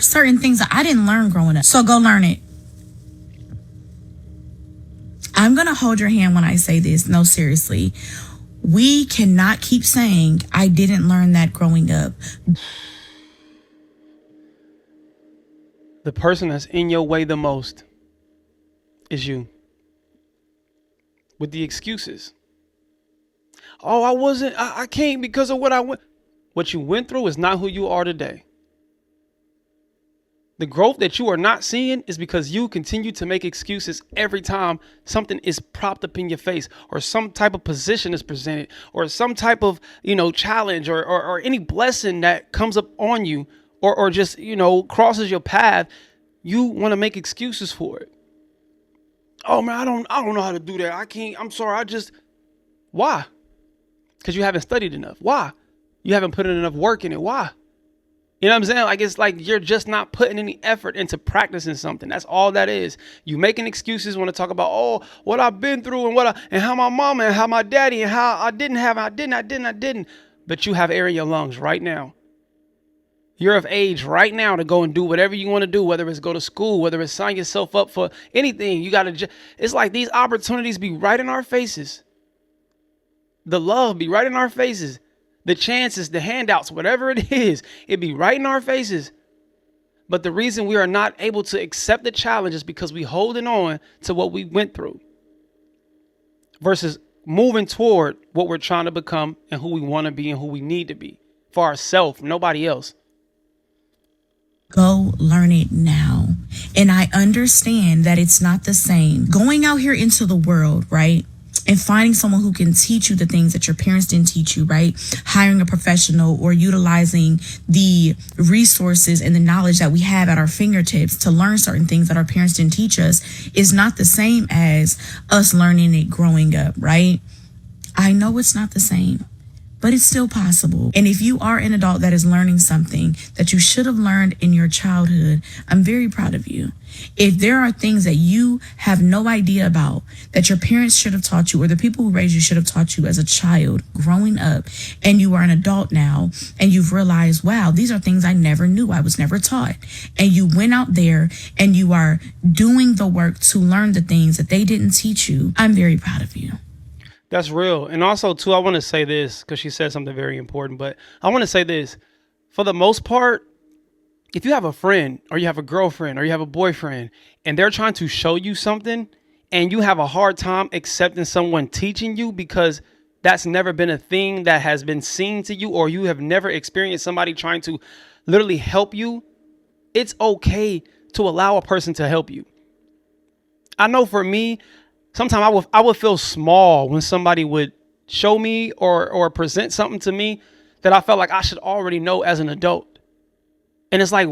are certain things that I didn't learn growing up. So go learn it. I'm going to hold your hand when I say this. No, seriously. We cannot keep saying, I didn't learn that growing up. The person that's in your way the most is you. With the excuses. Oh, I can't because of what I went. What you went through is not who you are today. The growth that you are not seeing is because you continue to make excuses every time something is propped up in your face, or some type of position is presented, or some type of, challenge or any blessing that comes up on you, or just, crosses your path. You want to make excuses for it. Oh man, I don't know how to do that. I can't. I'm sorry. Why? Because you haven't studied enough. Why? You haven't put in enough work in it. Why? You know what I'm saying? Like, it's like you're just not putting any effort into practicing something. That's all that is. You making excuses, want to talk about, what I've been through and how my mama and how my daddy and how I didn't. But you have air in your lungs right now. You're of age right now to go and do whatever you want to do, whether it's go to school, whether it's sign yourself up for anything. It's like these opportunities be right in our faces. The love be right in our faces. The chances, the handouts, whatever it is, it be right in our faces. But the reason we are not able to accept the challenge is because we holding on to what we went through versus moving toward what we're trying to become and who we want to be and who we need to be for ourselves, nobody else. Go learn it now. And I understand that it's not the same going out here into the world, right? And finding someone who can teach you the things that your parents didn't teach you, right? Hiring a professional or utilizing the resources and the knowledge that we have at our fingertips to learn certain things that our parents didn't teach us is not the same as us learning it growing up, right? I know it's not the same, but it's still possible. And if you are an adult that is learning something that you should have learned in your childhood, I'm very proud of you. If there are things that you have no idea about that your parents should have taught you or the people who raised you should have taught you as a child growing up, and you are an adult now and you've realized, wow, these are things I never knew, I was never taught. And you went out there and you are doing the work to learn the things that they didn't teach you, I'm very proud of you. That's real. And also, too, I want to say this because she said something very important. But I want to say this. For the most part, if you have a friend or you have a girlfriend or you have a boyfriend and they're trying to show you something and you have a hard time accepting someone teaching you because that's never been a thing that has been seen to you, or you have never experienced somebody trying to literally help you, it's okay to allow a person to help you. I know for me, sometimes I would feel small when somebody would show me or present something to me that I felt like I should already know as an adult. And it's like,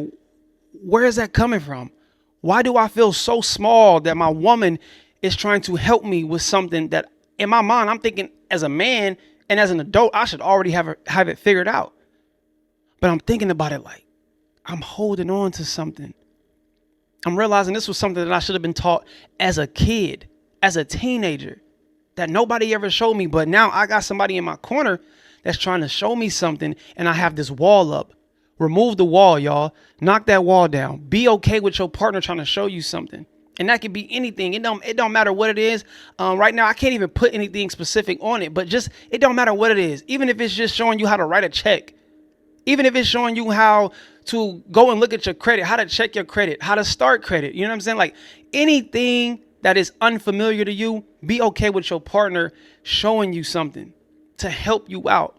where is that coming from? Why do I feel so small that my woman is trying to help me with something that in my mind, I'm thinking as a man and as an adult, I should already have it figured out. But I'm thinking about it like I'm holding on to something. I'm realizing this was something that I should have been taught as a kid, as a teenager, that nobody ever showed me. But now I got somebody in my corner that's trying to show me something, and I have this wall up. Remove the wall, y'all. Knock that wall down. Be okay with your partner trying to show you something. And that could be anything. It don't matter what it is. Right now, I can't even put anything specific on it, but just, it don't matter what it is. Even if it's just showing you how to write a check. Even if it's showing you how to go and look at your credit, how to check your credit, how to start credit. You know what I'm saying? Like anything that is unfamiliar to you, be okay with your partner showing you something to help you out.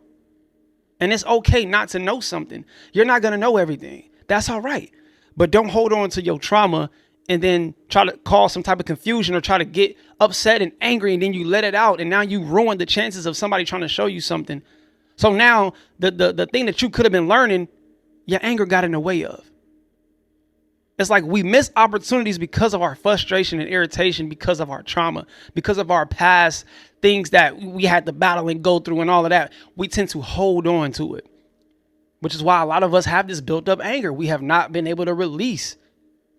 And it's okay not to know something. You're not going to know everything. That's all right. But don't hold on to your trauma and then try to cause some type of confusion or try to get upset and angry, and then you let it out. And now you ruin the chances of somebody trying to show you something. So now the thing that you could have been learning, your anger got in the way of. It's like we miss opportunities because of our frustration and irritation, because of our trauma, because of our past things that we had to battle and go through and all of that. We tend to hold on to it, which is why a lot of us have this built up anger we have not been able to release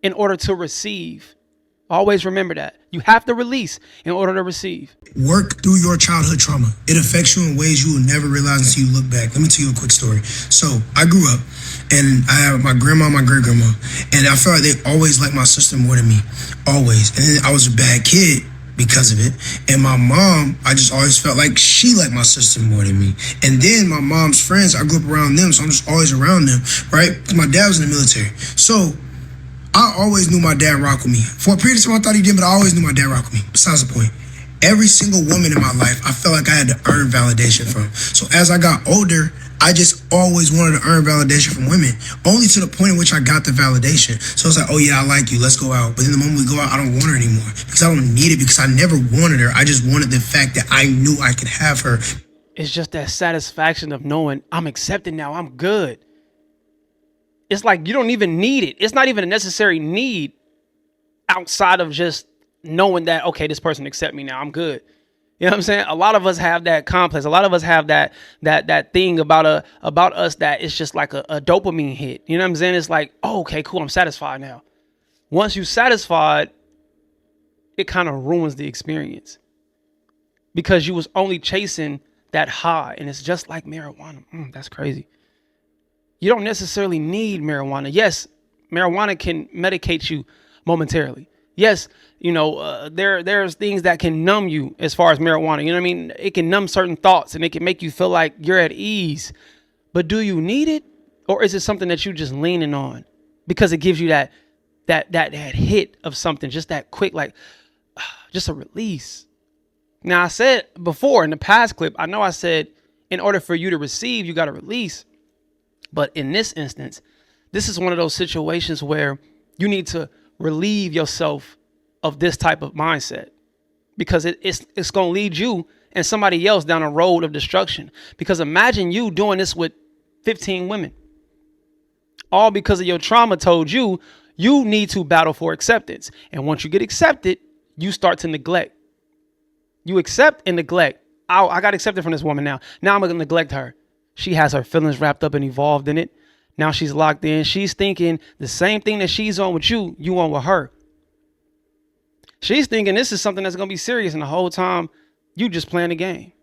in order to receive Always remember that. You have to release in order to receive. Work through your childhood trauma. It affects you in ways you will never realize until you look back. Let me tell you a quick story. So I grew up and I have my grandma, my great grandma, and I felt like they always liked my sister more than me. Always. And then I was a bad kid because of it. And my mom, I just always felt like she liked my sister more than me. And then my mom's friends, I grew up around them, so I'm just always around them, right? My dad was in the military. So I always knew my dad rocked with me. For a period of time, I thought he did, but I always knew my dad rocked with me. Besides the point, every single woman in my life, I felt like I had to earn validation from. So as I got older, I just always wanted to earn validation from women, only to the point in which I got the validation. So it's like, oh yeah, I like you, let's go out. But then the moment we go out, I don't want her anymore because I don't need it, because I never wanted her. I just wanted the fact that I knew I could have her. It's just that satisfaction of knowing I'm accepted now, I'm good. It's like you don't even need it. It's not even a necessary need outside of just knowing that, okay, this person accept me now, I'm good. You know what I'm saying? A lot of us have that complex. A lot of us have that thing about us that it's just like a dopamine hit. You know what I'm saying? It's like, oh, okay, cool, I'm satisfied now. Once you're satisfied, it kind of ruins the experience because you was only chasing that high, and it's just like marijuana. That's crazy. You don't necessarily need marijuana. Yes, marijuana can medicate you momentarily. Yes, you know, there's things that can numb you as far as marijuana. You know what I mean? It can numb certain thoughts and it can make you feel like you're at ease. But do you need it? Or is it something that you just leaning on because it gives you that hit of something, just that quick, like just a release? Now, I said before in the past clip, I know I said in order for you to receive, you got to release. But in this instance, this is one of those situations where you need to relieve yourself of this type of mindset, because it's going to lead you and somebody else down a road of destruction. Because imagine you doing this with 15 women, all because of your trauma told you need to battle for acceptance. And once you get accepted, you start to neglect. You accept and neglect. I got accepted from this woman now. Now I'm going to neglect her. She has her feelings wrapped up and evolved in it. Now she's locked in. She's thinking the same thing that she's on with you, you on with her. She's thinking this is something that's going to be serious, and the whole time you just playing a game.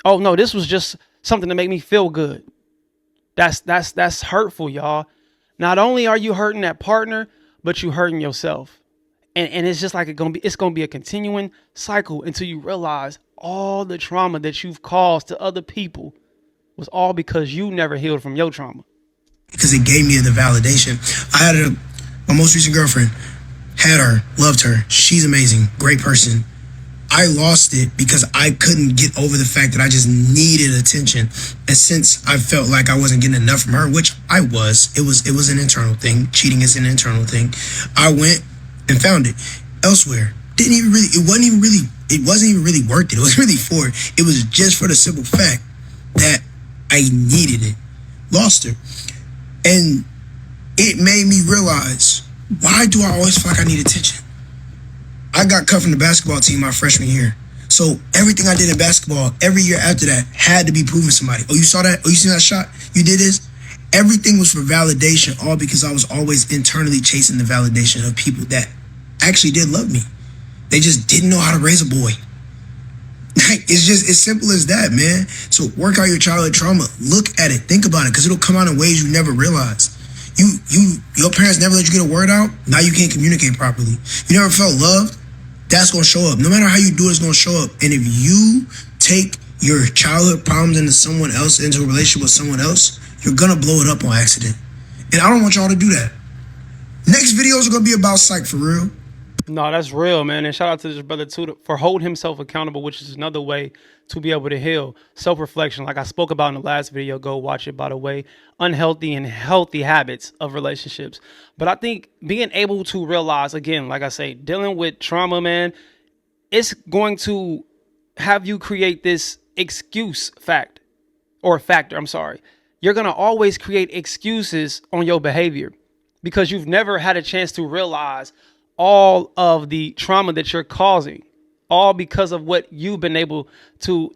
Oh no, this was just something to make me feel good. That's hurtful, y'all. Not only are you hurting that partner, but you hurting yourself. And it's just like it's gonna be a continuing cycle until you realize all the trauma that you've caused to other people was all because you never healed from your trauma. Because it gave me the validation. I had my most recent girlfriend, had her, loved her. She's amazing, great person. I lost it because I couldn't get over the fact that I just needed attention. And since I felt like I wasn't getting enough from her, which I was, it was an internal thing. Cheating is an internal thing. I went and found it elsewhere. It wasn't even really worth it. It wasn't really for it. It was just for the simple fact that I needed it. Lost her. And it made me realize, why do I always feel like I need attention? I got cut from the basketball team my freshman year. So everything I did in basketball, every year after that, had to be proving somebody. Oh, you saw that? Oh, you seen that shot? You did this? Everything was for validation, all because I was always internally chasing the validation of people that actually did love me. They just didn't know how to raise a boy. It's just as simple as that, man. So work out your childhood trauma. Look at it. Think about it, because it'll come out in ways you never realized. Your parents never let you get a word out. Now you can't communicate properly. You never felt loved. That's going to show up. No matter how you do it, it's going to show up. And if you take your childhood problems into a relationship with someone else, you're going to blow it up on accident. And I don't want y'all to do that. Next videos are going to be about psych, for real. No, that's real, man. And shout out to this brother too for holding himself accountable, which is another way to be able to heal. Self-reflection, like I spoke about in the last video, go watch it, by the way. Unhealthy and healthy habits of relationships. But I think being able to realize, again, like I say, dealing with trauma, man, it's going to have you create this factor. You're going to always create excuses on your behavior because you've never had a chance to realize all of the trauma that you're causing, all because of what you've been able to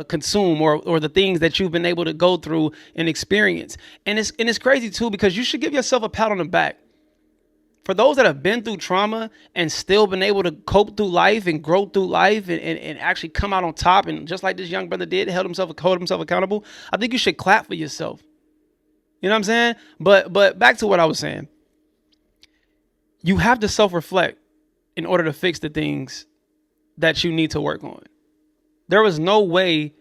consume or the things that you've been able to go through and experience. And it's crazy too, because you should give yourself a pat on the back for those that have been through trauma and still been able to cope through life and grow through life and actually come out on top, and just like this young brother did, hold himself accountable, I think you should clap for yourself. You know what I'm saying? But back to what I was saying. You have to self-reflect in order to fix the things that you need to work on. There was no way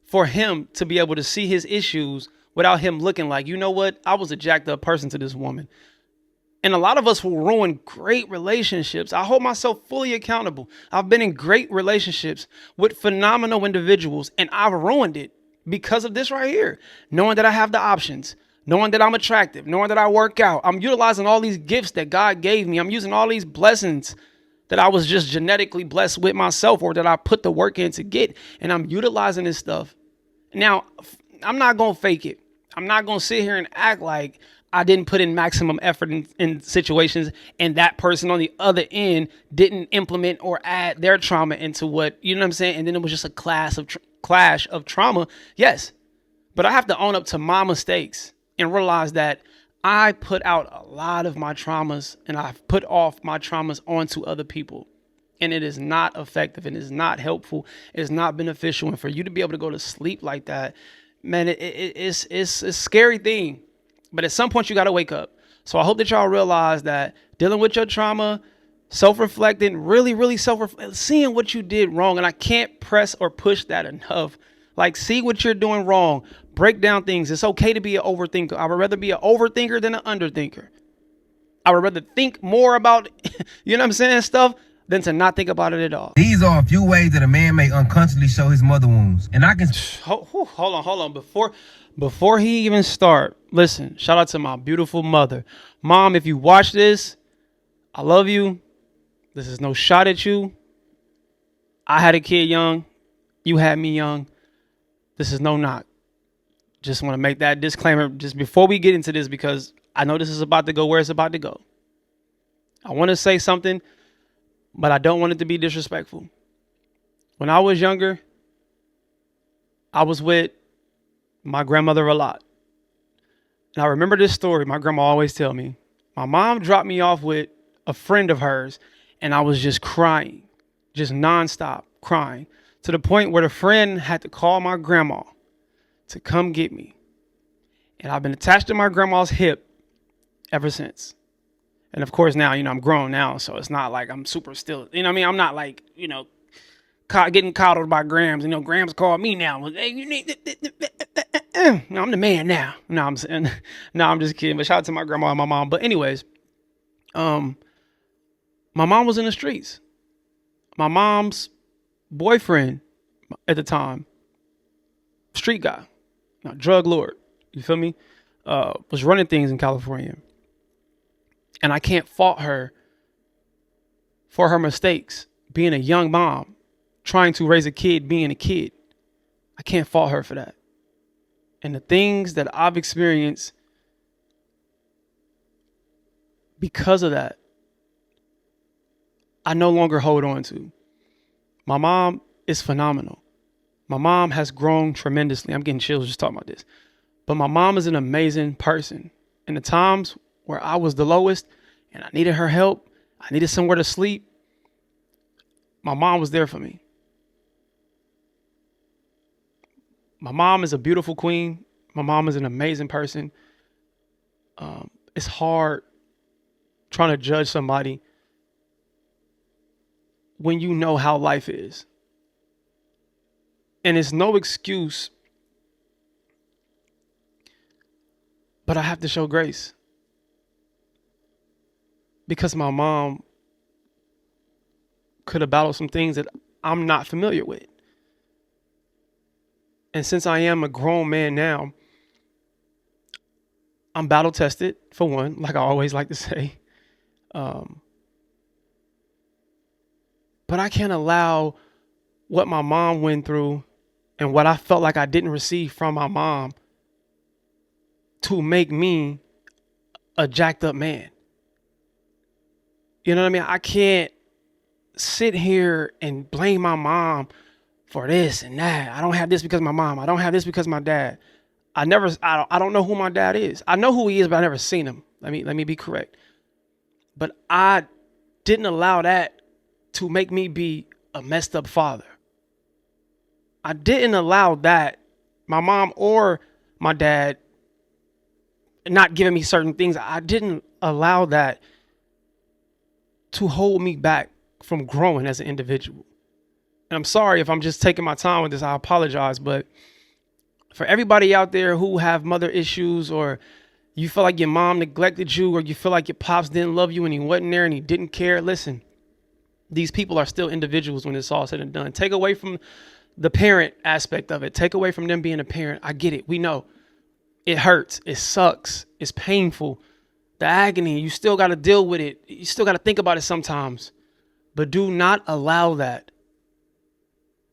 for him to be able to see his issues without him looking like, you know what? I was a jacked up person to this woman. And a lot of us will ruin great relationships. I hold myself fully accountable. I've been in great relationships with phenomenal individuals, and I've ruined it because of this right here. Knowing that I have the options, knowing that I'm attractive, knowing that I work out. I'm utilizing all these gifts that God gave me. I'm using all these blessings that I was just genetically blessed with myself, or that I put the work in to get. And I'm utilizing this stuff. Now, I'm not going to fake it. I'm not going to sit here and act like I didn't put in maximum effort in situations, and that person on the other end didn't implement or add their trauma into what, you know what I'm saying? And then it was just a clash of trauma. Yes. But I have to own up to my mistakes and realize that I put out a lot of my traumas, and I've put off my traumas onto other people. And it is not effective, and it is not helpful. It's not beneficial. And for you to be able to go to sleep like that, man, it's a scary thing. But at some point, you got to wake up. So I hope that y'all realize that dealing with your trauma, self-reflecting, really seeing what you did wrong. And I can't press or push that enough. Like, see what you're doing wrong. Break down things. It's okay to be an overthinker. I would rather be an overthinker than an underthinker. I would rather think more about, you know what I'm saying, stuff, than to not think about it at all. These are a few ways that a man may unconsciously show his mother wounds. And I can... Hold on. Before he even start, listen, shout out to my beautiful mother. Mom, if you watch this, I love you. This is no shot at you. I had a kid young. You had me young. This is no knock. Just want to make that disclaimer just before we get into this, because I know this is about to go where it's about to go. I want to say something, but I don't want it to be disrespectful. When I was younger, I was with my grandmother a lot. And I remember this story my grandma always tell me. My mom dropped me off with a friend of hers, and I was just crying, just nonstop crying, to the point where the friend had to call my grandma to come get me. And I've been attached to my grandma's hip ever since. And of course now, I'm grown now, so it's not like I'm super still, I'm not like, getting coddled by Grams. Grams call me now. Hey, you need. No, I'm the man now. No, I'm saying. No, I'm just kidding. But shout out to my grandma and my mom. But anyways, my mom was in the streets. My mom's boyfriend at the time, street guy, drug lord. You feel me? Was running things in California, and I can't fault her for her mistakes. Being a young mom, trying to raise a kid, being a kid. I can't fault her for that. And the things that I've experienced because of that, I no longer hold on to. My mom is phenomenal. My mom has grown tremendously. I'm getting chills just talking about this. But my mom is an amazing person. In the times where I was the lowest and I needed her help, I needed somewhere to sleep, my mom was there for me. My mom is a beautiful queen. My mom is an amazing person. It's hard trying to judge somebody when you know how life is. And it's no excuse, but I have to show grace. Because my mom could have battled some things that I'm not familiar with. And since I am a grown man now, I'm battle tested, for one, like I always like to say. But I can't allow what my mom went through and what I felt like I didn't receive from my mom to make me a jacked up man. You know what I mean? I can't sit here and blame my mom for this and that. I don't have this because of my mom. I don't have this because of my dad. I don't know who my dad is. I know who he is, but I never seen him. Let me be correct. But I didn't allow that to make me be a messed up father. I didn't allow that, my mom or my dad not giving me certain things. I didn't allow that to hold me back from growing as an individual. And I'm sorry if I'm just taking my time with this. I apologize. But for everybody out there who have mother issues, or you feel like your mom neglected you, or you feel like your pops didn't love you and he wasn't there and he didn't care, listen, these people are still individuals when it's all said and done. Take away from the parent aspect of it. Take away from them being a parent. I get it. We know it hurts. It sucks. It's painful. The agony, you still got to deal with it. You still got to think about it sometimes. But do not allow that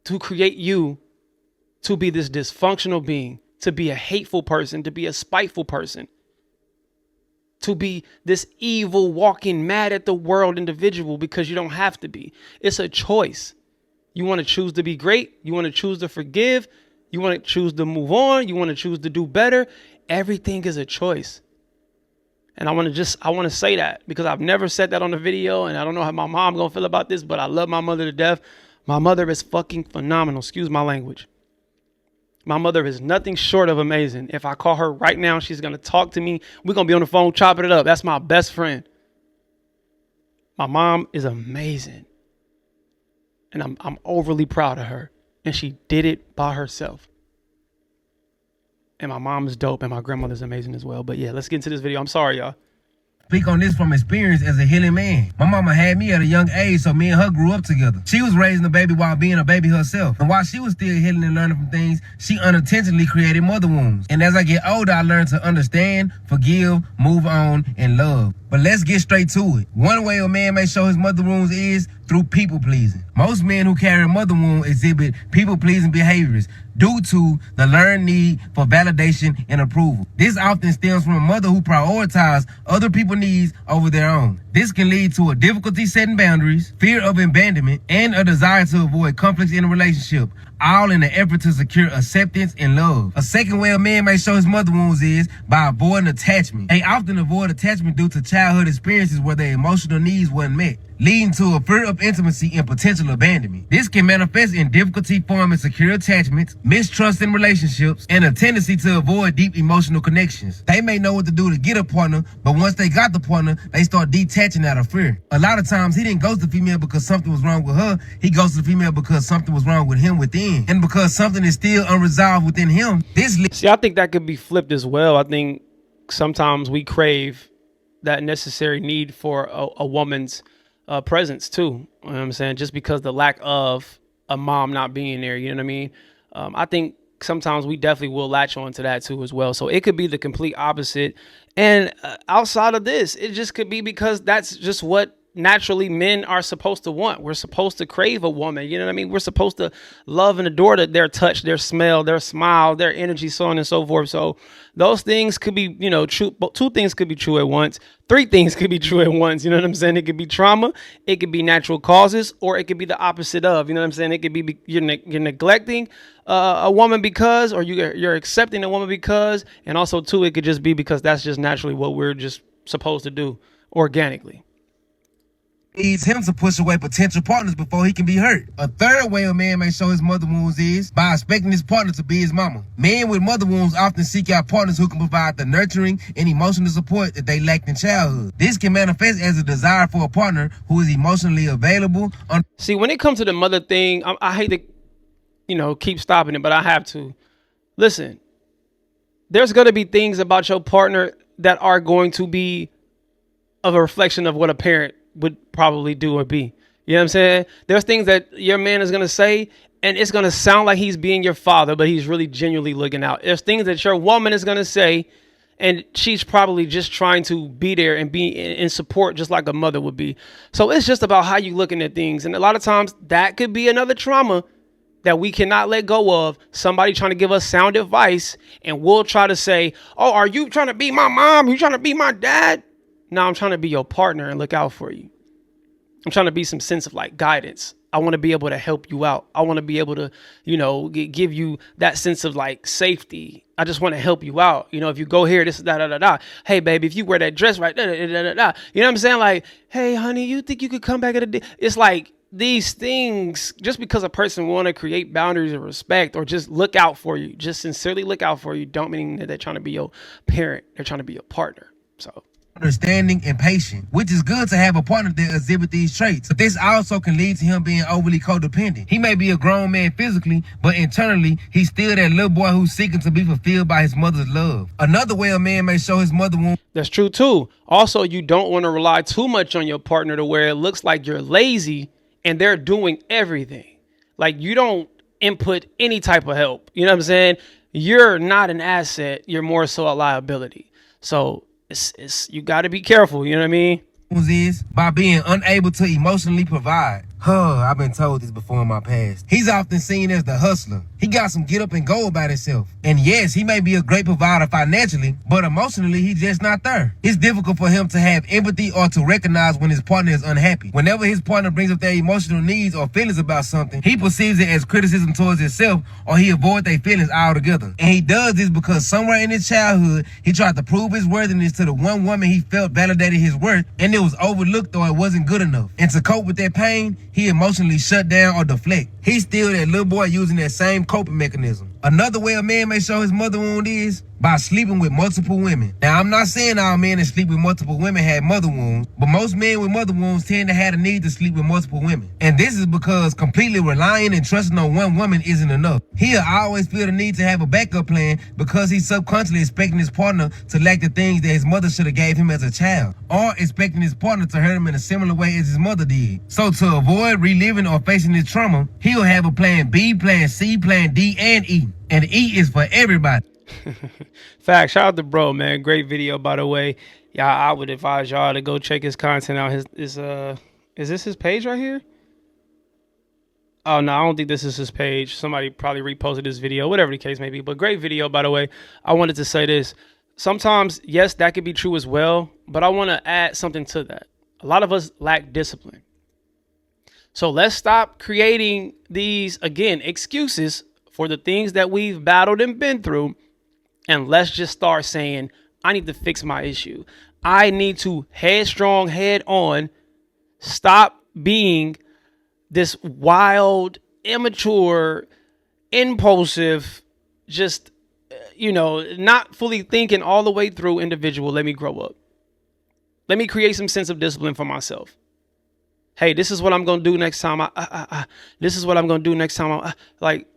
to create you to be this dysfunctional being, to be a hateful person, to be a spiteful person, to be this evil, walking mad at the world individual, because you don't have to be. It's a choice. You want to choose to be great. You want to choose to forgive. You want to choose to move on. You want to choose to do better. Everything is a choice. And I want to say that because I've never said that on the video, and I don't know how my mom gonna feel about this, but I love my mother to death. My mother is fucking phenomenal. Excuse my language. My mother is nothing short of amazing. If I call her right now, she's going to talk to me. We're going to be on the phone chopping it up. That's my best friend. My mom is amazing. And I'm overly proud of her. And she did it by herself. And my mom is dope, and my grandmother's amazing as well. But yeah, let's get into this video. I'm sorry, y'all. Speak on this from experience as a healing man. My mama had me at a young age, so me and her grew up together. She was raising a baby while being a baby herself. And while she was still healing and learning from things, she unintentionally created mother wounds. And as I get older, I learned to understand, forgive, move on, and love. But let's get straight to it. One way a man may show his mother wounds is through people pleasing. Most men who carry a mother wound exhibit people pleasing behaviors due to the learned need for validation and approval. This often stems from a mother who prioritizes other people's needs over their own. This can lead to a difficulty setting boundaries, fear of abandonment, and a desire to avoid conflicts in a relationship, all in an effort to secure acceptance and love. A second way a man may show his mother wounds is by avoiding attachment. They often avoid attachment due to childhood experiences where their emotional needs weren't met, leading to a fear of intimacy and potential abandonment. This can manifest in difficulty forming secure attachments, mistrust in relationships, and a tendency to avoid deep emotional connections. They may know what to do to get a partner, but once they got the partner, they start detaching out of fear. A lot of times, he didn't ghost the female because something was wrong with her. He ghosted the female because something was wrong with him within. And because something is still unresolved within him, See, I think that could be flipped as well. I think sometimes we crave that necessary need for a woman's presence too. You know what I'm saying? Just because the lack of a mom not being there, you know what I mean? I think sometimes we definitely will latch on to that too as well. So it could be the complete opposite. And outside of this, it just could be because that's just what naturally men are supposed to want. We're supposed to crave a woman. You know what I mean? We're supposed to love and adore their touch, their smell, their smile, their energy, so on and so forth. So those things could be, you know, true. Two things could be true at once. Three things could be true at once. You know what I'm saying? It could be trauma. It could be natural causes, or it could be the opposite of, you know what I'm saying? It could be you're neglecting a woman because, or you're accepting a woman because, and also too, it could just be because that's just naturally what we're just supposed to do organically. Needs him to push away potential partners before he can be hurt. A third way a man may show his mother wounds is by expecting his partner to be his mama. Men with mother wounds often seek out partners who can provide the nurturing and emotional support that they lacked in childhood. This can manifest as a desire for a partner who is emotionally available. See, when it comes to the mother thing, I hate to, you know, keep stopping it, but I have to. Listen, there's going to be things about your partner that are going to be of a reflection of what a parent would probably do or be. You know what I'm saying? There's things that your man is going to say, and it's going to sound like he's being your father, but he's really genuinely looking out. There's things that your woman is going to say, and she's probably just trying to be there and be in support just like a mother would be. So it's just about how you looking at things. And a lot of times that could be another trauma that we cannot let go of. Somebody trying to give us sound advice, and we'll try to say, oh, are you trying to be my mom? You trying to be my dad? No, I'm trying to be your partner and look out for you. I'm trying to be some sense of like guidance. I want to be able to help you out. I want to be able to, give you that sense of like safety. I just want to help you out. If you go here, this is da da da da. Hey, baby, if you wear that dress right, da da da da da. You know what I'm saying? Like, hey, honey, you think you could come back at a day? It's like these things, just because a person want to create boundaries of respect or just look out for you, just sincerely look out for you, don't mean that they're trying to be your parent. They're trying to be your partner. So. Understanding and patient, which is good to have a partner that exhibit these traits. But this also can lead to him being overly codependent. He may be a grown man physically, but internally, he's still that little boy who's seeking to be fulfilled by his mother's love. Another way a man may show his mother won't. That's true too. Also, you don't want to rely too much on your partner to where it looks like you're lazy and they're doing everything. Like you don't input any type of help. You know what I'm saying? You're not an asset. You're more so a liability. So you got to be careful. You know what I mean? Is by being unable to emotionally provide. I've been told this before in my past. He's often seen as the hustler. He got some get up and go about himself. And yes, he may be a great provider financially, but emotionally, he's just not there. It's difficult for him to have empathy or to recognize when his partner is unhappy. Whenever his partner brings up their emotional needs or feelings about something, he perceives it as criticism towards himself, or he avoids their feelings altogether. And he does this because somewhere in his childhood, he tried to prove his worthiness to the one woman he felt validated his worth, and it was overlooked or it wasn't good enough. And to cope with that pain, he emotionally shut down or deflect. He's still that little boy using that same coping mechanism. Another way a man may show his mother wound is by sleeping with multiple women. Now, I'm not saying all men that sleep with multiple women have mother wounds, but most men with mother wounds tend to have the need to sleep with multiple women. And this is because completely relying and trusting on one woman isn't enough. He'll always feel the need to have a backup plan because he's subconsciously expecting his partner to lack the things that his mother should have gave him as a child, or expecting his partner to hurt him in a similar way as his mother did. So to avoid reliving or facing his trauma, he'll have a plan B, plan C, plan D, and E. And E is for everybody. Fact. Shout out to bro, man. Great video, by the way. Yeah, I would advise y'all to go check his content out. Is this his page right here? Oh no, I don't think this is his page. Somebody probably reposted this video, whatever the case may be. But great video, by the way. I wanted to say this. Sometimes, yes, that could be true as well, but I want to add something to that. A lot of us lack discipline. So let's stop creating these, again, excuses for the things that we've battled and been through. And let's just start saying, I need to fix my issue. I need to headstrong, head on, stop being this wild, immature, impulsive, just, not fully thinking all the way through individual. Let me grow up. Let me create some sense of discipline for myself. Hey, this is what I'm going to do next time. This is what I'm going to do next time.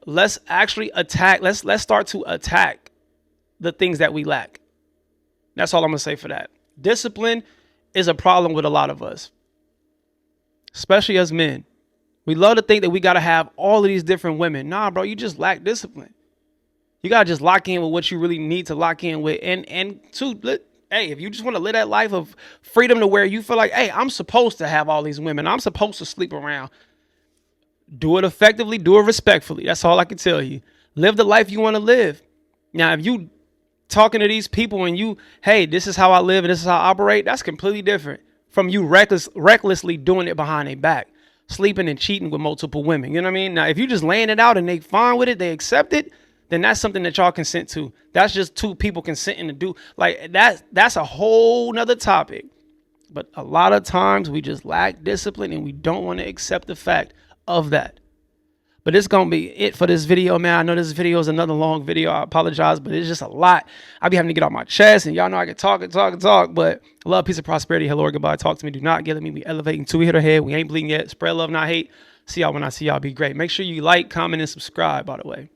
Let's actually attack. Let's start to attack the things that we lack. That's all I'm going to say for that. Discipline is a problem with a lot of us, especially as men. We love to think that we got to have all of these different women. Nah, bro, you just lack discipline. You got to just lock in with what you really need to lock in with. And two, hey, if you just want to live that life of freedom to where you feel like, hey, I'm supposed to have all these women, I'm supposed to sleep around, do it effectively, do it respectfully. That's all I can tell you. Live the life you want to live. Now, if you talking to these people and you, hey, this is how I live and this is how I operate, that's completely different from you recklessly doing it behind their back, sleeping and cheating with multiple women. You know what I mean? Now, if you just laying it out and they fine with it, they accept it, then that's something that y'all consent to. That's just two people consenting to do. Like that's a whole nother topic. But a lot of times we just lack discipline and we don't want to accept the fact of that. But it's going to be it for this video, man. I know this video is another long video. I apologize, but it's just a lot. I be having to get off my chest, and y'all know I can talk. But love, peace, and prosperity. Hello, goodbye. Talk to me. Do not get at me. We elevating till we hit our head. We ain't bleeding yet. Spread love, not hate. See y'all when I see y'all. Be great. Make sure you like, comment, and subscribe, by the way.